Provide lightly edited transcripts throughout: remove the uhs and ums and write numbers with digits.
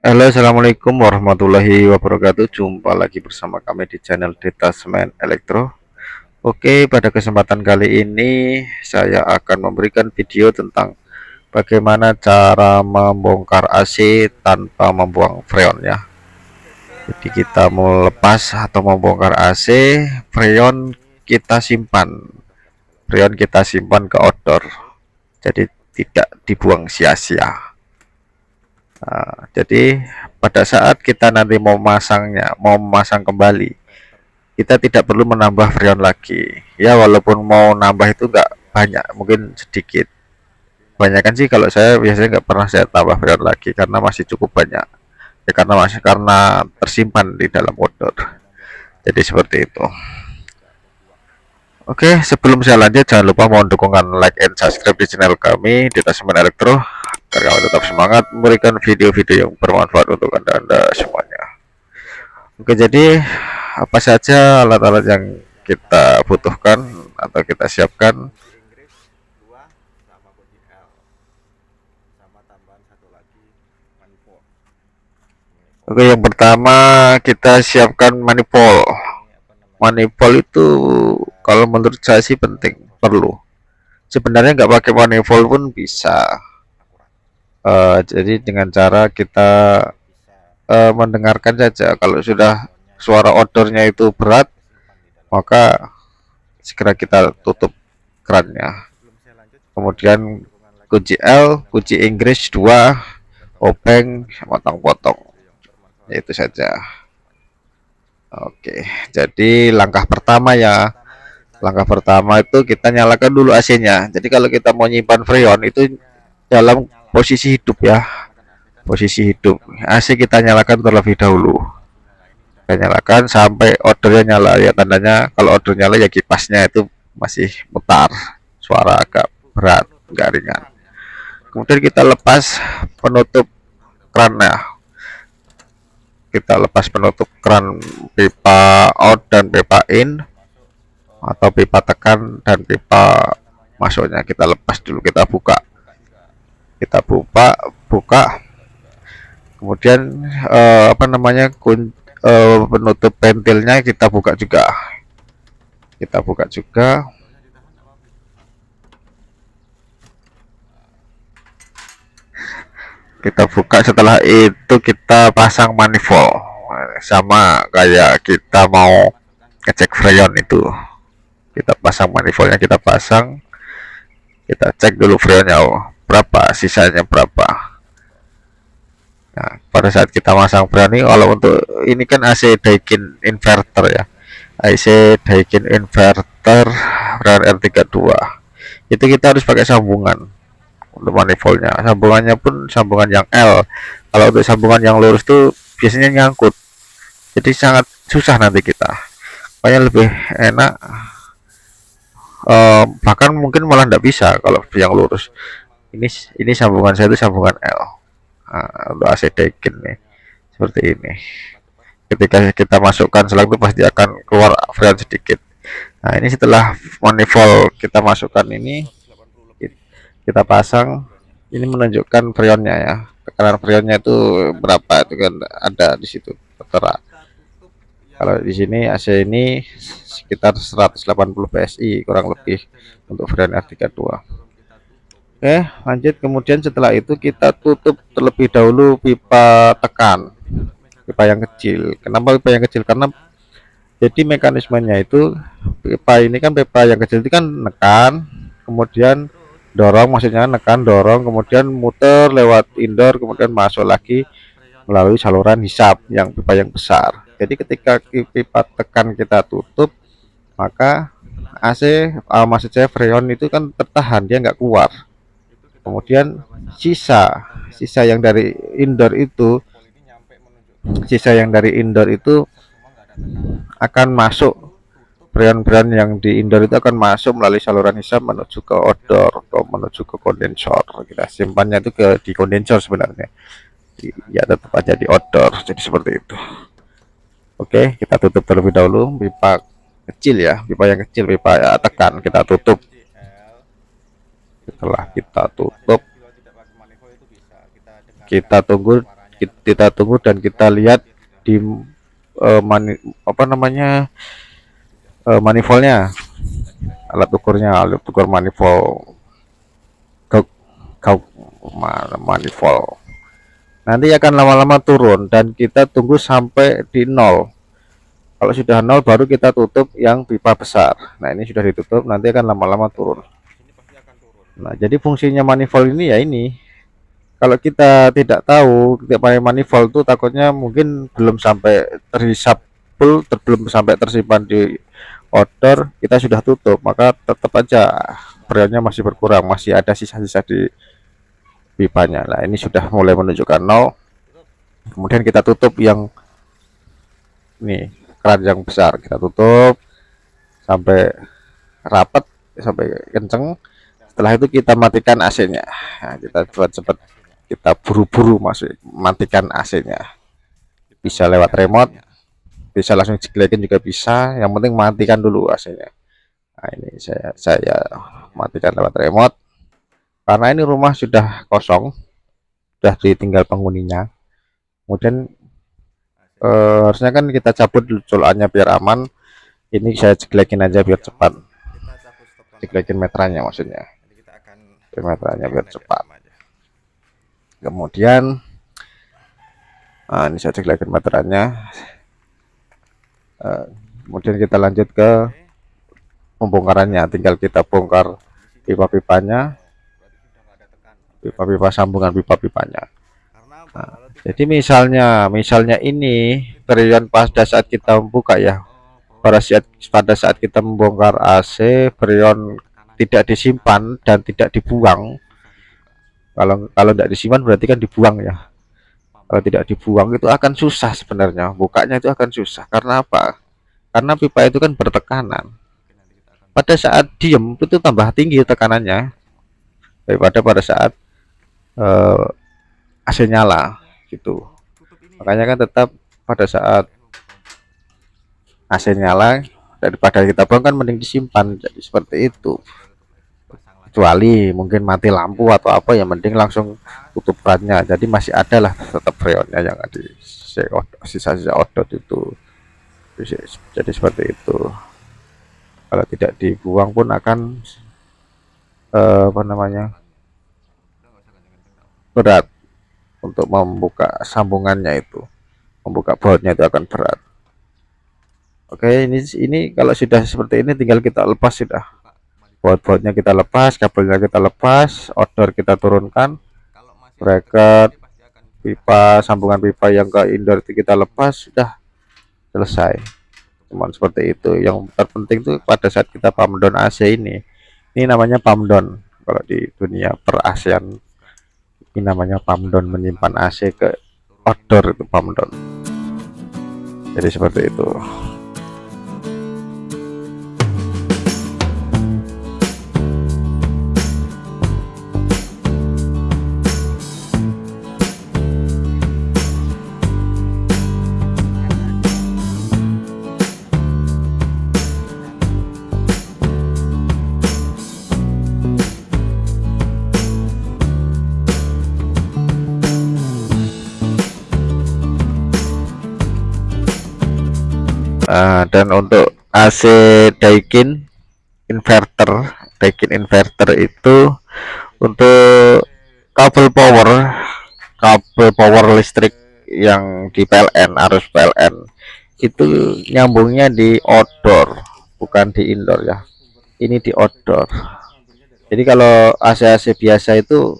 Halo, assalamualaikum warahmatullahi wabarakatuh. Jumpa lagi bersama kami di channel Detasemen Elektro. Oke, pada kesempatan kali ini saya akan memberikan video tentang bagaimana cara membongkar AC tanpa membuang freon ya. Jadi kita mau lepas atau membongkar AC, freon kita simpan, freon kita simpan ke outdoor. Jadi tidak dibuang sia-sia. Jadi pada saat kita nanti mau memasang kembali, kita tidak perlu menambah freon lagi. Ya walaupun mau nambah itu enggak banyak, mungkin sedikit. Banyakan sih kalau saya biasanya nggak pernah saya tambah freon lagi karena masih cukup banyak. Ya, karena tersimpan di dalam outdoor. Jadi seperti itu. Oke, sebelum saya lanjut jangan lupa mohon dukungan like and subscribe di channel kami Detasemen Elektro agar kami tetap semangat memberikan video-video yang bermanfaat untuk anda semuanya. Oke, jadi apa saja alat-alat yang kita butuhkan atau kita siapkan? Oke, yang pertama kita siapkan manifold. Manifold itu kalau menurut saya sih penting, perlu. Sebenarnya nggak pakai manifold pun bisa. Jadi dengan cara kita mendengarkan saja. Kalau sudah suara odornya itu berat, maka segera kita tutup kerannya. Kemudian kunci L, kunci Inggris 2, obeng, potong-potong. Itu saja. Oke, jadi langkah pertama ya. Langkah pertama itu kita nyalakan dulu AC-nya. Jadi kalau kita mau nyimpan freon itu dalam posisi hidup ya. Posisi hidup. AC kita nyalakan terlebih dahulu. Kita nyalakan sampai odornya nyala ya, tandanya kalau odor nyala ya kipasnya itu masih mutar. Suara agak berat, enggak ringan. Kemudian kita lepas penutup kerannya. Kita lepas penutup keran pipa out dan pipa in, atau pipa tekan dan pipa masuknya kita lepas dulu, kita buka, buka. Kemudian penutup ventilnya kita buka juga, kita buka juga. Kita buka, setelah itu kita pasang manifold, sama kayak kita mau ngecek freon itu. Kita pasang manifoldnya, kita pasang, kita cek dulu freonnya berapa, sisanya berapa. Nah, pada saat kita masang freon ini, kalau untuk ini kan AC Daikin inverter ya, AC Daikin inverter freon R32, itu kita harus pakai sambungan untuk manifoldnya. Sambungannya pun sambungan yang L. Kalau untuk sambungan yang lurus tuh biasanya nyangkut, jadi sangat susah nanti kita. Makanya lebih enak, bahkan mungkin malah tidak bisa kalau yang lurus. Ini sambungan saya itu sambungan L. Nah, untuk AC Daikin nih seperti ini. Ketika kita masukkan selang itu pasti akan keluar freon sedikit. Nah, ini setelah manifold kita masukkan ini, kita pasang, ini menunjukkan freonnya ya, tekanan freonnya itu berapa, itu kan ada di situ tertera. Kalau di sini AC ini sekitar 180 PSI kurang lebih untuk freon R32. Oke, lanjut. Kemudian setelah itu kita tutup terlebih dahulu pipa tekan, pipa yang kecil. Kenapa pipa yang kecil? Karena jadi mekanismenya itu, pipa ini kan, pipa yang kecil itu kan nekan, kemudian dorong, maksudnya nekan dorong, kemudian muter lewat indoor, kemudian masuk lagi melalui saluran hisap yang pipa yang besar. Jadi ketika pipa tekan kita tutup, maka AC, maksud saya freon itu kan tertahan, dia nggak keluar. Kemudian sisa yang dari indoor itu, akan masuk, freon-freon yang di indoor itu akan masuk melalui saluran hisap menuju ke outdoor atau menuju ke kondensor. Kita simpannya itu di kondensor sebenarnya, ya tetap aja di outdoor, jadi seperti itu. Oke, kita tutup terlebih dahulu pipa kecil ya, pipa yang kecil, pipa ya, tekan kita tutup. Setelah kita tutup, kita tunggu kita tunggu dan kita lihat di apa namanya, manifoldnya, alat ukur manifold, kau kau manifold. Nanti akan lama-lama turun dan kita tunggu sampai di nol. Kalau sudah nol baru kita tutup yang pipa besar. Nah ini sudah ditutup, nanti akan lama-lama turun. Nah jadi fungsinya manifold ini ya ini. Kalau kita tidak tahu tidak pakai manifold tuh takutnya mungkin belum sampai terhisap full, belum sampai tersimpan di odor, kita sudah tutup, maka tetap aja freonnya masih berkurang, masih ada sisa-sisa di pipanya. Nah ini sudah mulai menunjukkan nol. Kemudian kita tutup yang ini, keranjang besar, kita tutup sampai rapat, sampai kenceng. Setelah itu kita matikan AC-nya. Nah, kita buat cepat, kita buru-buru masuk matikan AC-nya. Bisa lewat remote, bisa langsung jeglekin juga bisa, yang penting matikan dulu AC-nya. Nah ini saya matikan lewat remote karena ini rumah sudah kosong, sudah ditinggal penghuninya. Kemudian harusnya kan kita cabut colokannya biar aman. Ini saya jeglekin aja biar cepat, jeglekin meterannya maksudnya, meterannya biar cepat. Kemudian ini saya jeglekin meterannya. Kemudian kita lanjut ke pembongkarannya, tinggal kita bongkar pipa-pipanya, pipa-pipa sambungan pipa-pipanya. Nah, jadi misalnya ini freon pada saat kita membuka ya, pada saat kita membongkar AC, freon tidak disimpan dan tidak dibuang. Kalau tidak disimpan berarti kan dibuang ya. Kalau tidak dibuang itu akan susah sebenarnya, bukanya itu akan susah. Karena apa? Karena pipa itu kan bertekanan. Pada saat diem itu tambah tinggi tekanannya daripada pada saat AC nyala gitu. Makanya kan tetap pada saat AC nyala daripada kita buang kan mending disimpan. Jadi seperti itu. Kecuali mungkin mati lampu atau apa ya, mending langsung tutup kerannya. Jadi masih ada lah tetap freonnya yang ada di sisa-sisa odot itu. Jadi seperti itu. Kalau tidak dibuang pun akan apa namanya, berat untuk membuka sambungannya itu, membuka bautnya itu akan berat. Oke, ini kalau sudah seperti ini tinggal kita lepas, sudah baut-bautnya kita lepas, kabelnya kita lepas, odor kita turunkan, bracket, pipa, sambungan pipa yang ke indoor itu kita lepas, sudah selesai. Cuman seperti itu. Yang terpenting itu pada saat kita pump down AC ini namanya pump down. Kalau di dunia per ASEAN ini namanya pump down, menyimpan AC ke outdoor itu pump down. Jadi seperti itu. Dan untuk AC Daikin inverter itu untuk kabel power listrik yang di PLN, arus PLN itu nyambungnya di outdoor, bukan di indoor ya. Ini di outdoor. Jadi kalau AC biasa itu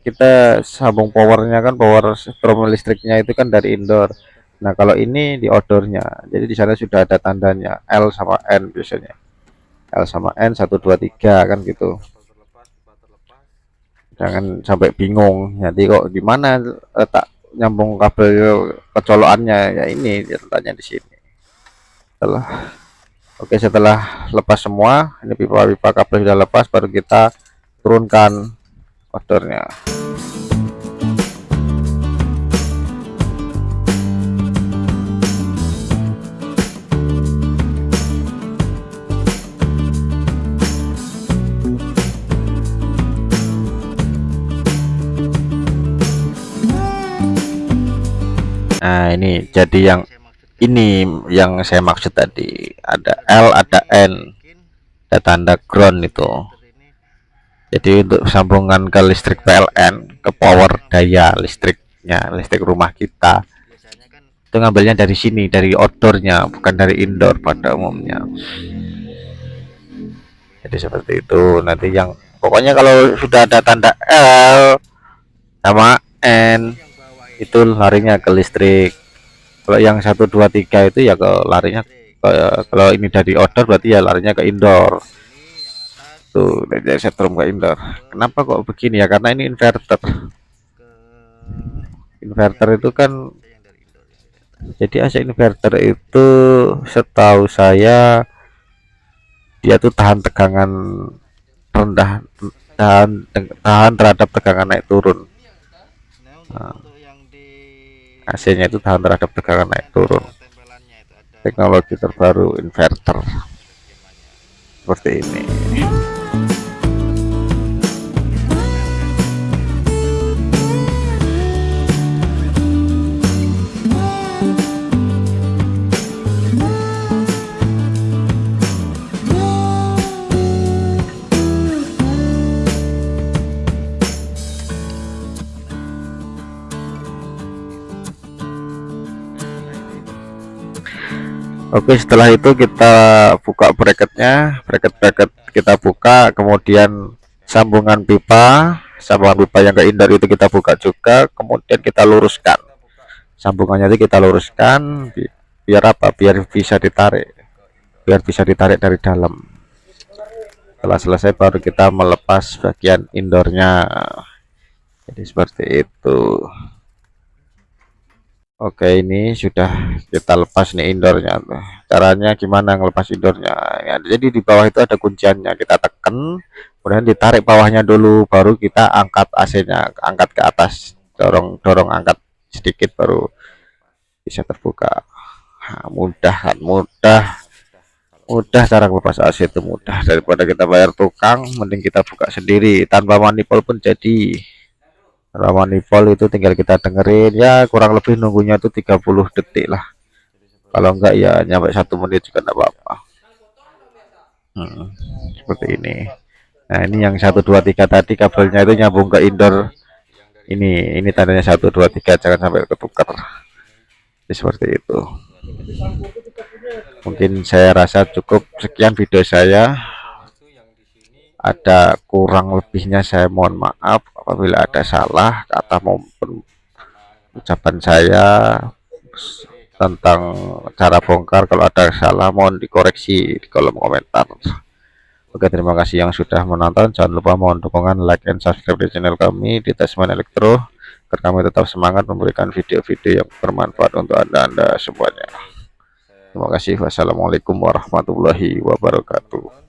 kita sambung powernya kan, power strom listriknya itu kan dari indoor. Nah kalau ini di outdoornya, jadi di sana sudah ada tandanya L sama N, biasanya L sama N 1 2 3 kan gitu. Jangan sampai bingung nanti kok gimana letak nyambung kabel kecolokannya, ya ini letaknya di sini. Setelah lepas semua, ini pipa-pipa kabel sudah lepas, baru kita turunkan outdoornya. Nah, ini jadi yang ini yang saya maksud tadi, ada L ada N, ada tanda ground itu. Jadi untuk sambungan ke listrik PLN, ke power daya listriknya, listrik rumah kita, itu ngambilnya dari sini, dari outdoornya, bukan dari indoor pada umumnya. Jadi seperti itu. Nanti yang pokoknya kalau sudah ada tanda L sama N itu larinya ke listrik. Kalau yang 1 2 3 itu ya ke larinya ke, kalau ini dari outdoor berarti ya larinya ke indoor. Tuh dari setrum ke indoor. Kenapa kok begini ya? Karena ini inverter. Inverter itu kan, jadi AC inverter itu setahu saya dia tuh tahan tegangan rendah, tahan terhadap tegangan naik turun. Nah, AC-nya itu tahan terhadap tegangan naik turun. Teknologi terbaru inverter seperti ini. Oke, setelah itu kita buka bracketnya, bracket kita buka, kemudian sambungan pipa yang ke indoor itu kita buka juga, kemudian kita luruskan. Sambungannya itu kita luruskan, biar apa? Biar bisa ditarik dari dalam. Setelah selesai baru kita melepas bagian indoornya. Jadi seperti itu. Oke, ini sudah kita lepas nih indoornya. Caranya gimana ngelepas indoornya? Ya, jadi di bawah itu ada kunciannya. Kita tekan, kemudian ditarik bawahnya dulu, baru kita angkat AC-nya, angkat ke atas, dorong angkat sedikit, baru bisa terbuka. Nah, mudah kan? Mudah cara ngelepas AC itu mudah. Daripada kita bayar tukang, mending kita buka sendiri. Tanpa manipul pun jadi. Rawanipol itu tinggal kita dengerin ya, kurang lebih nunggunya tuh 30 detik lah, kalau enggak ya nyampe 1 menit juga enggak apa-apa. Seperti ini. Nah, ini yang 1 2 3 tadi kabelnya itu nyambung ke indoor. Ini tandanya 1 2 3, jangan sampai ketukar. Jadi seperti itu. Mungkin saya rasa cukup sekian video saya. Ada kurang lebihnya saya mohon maaf apabila ada salah kata maupun ucapan saya tentang cara bongkar. Kalau ada salah mohon dikoreksi di kolom komentar. Oke, terima kasih yang sudah menonton. Jangan lupa mohon dukungan like and subscribe di channel kami di Tasman Elektro agar kami tetap semangat memberikan video-video yang bermanfaat untuk anda semuanya. Terima kasih. Wassalamualaikum warahmatullahi wabarakatuh.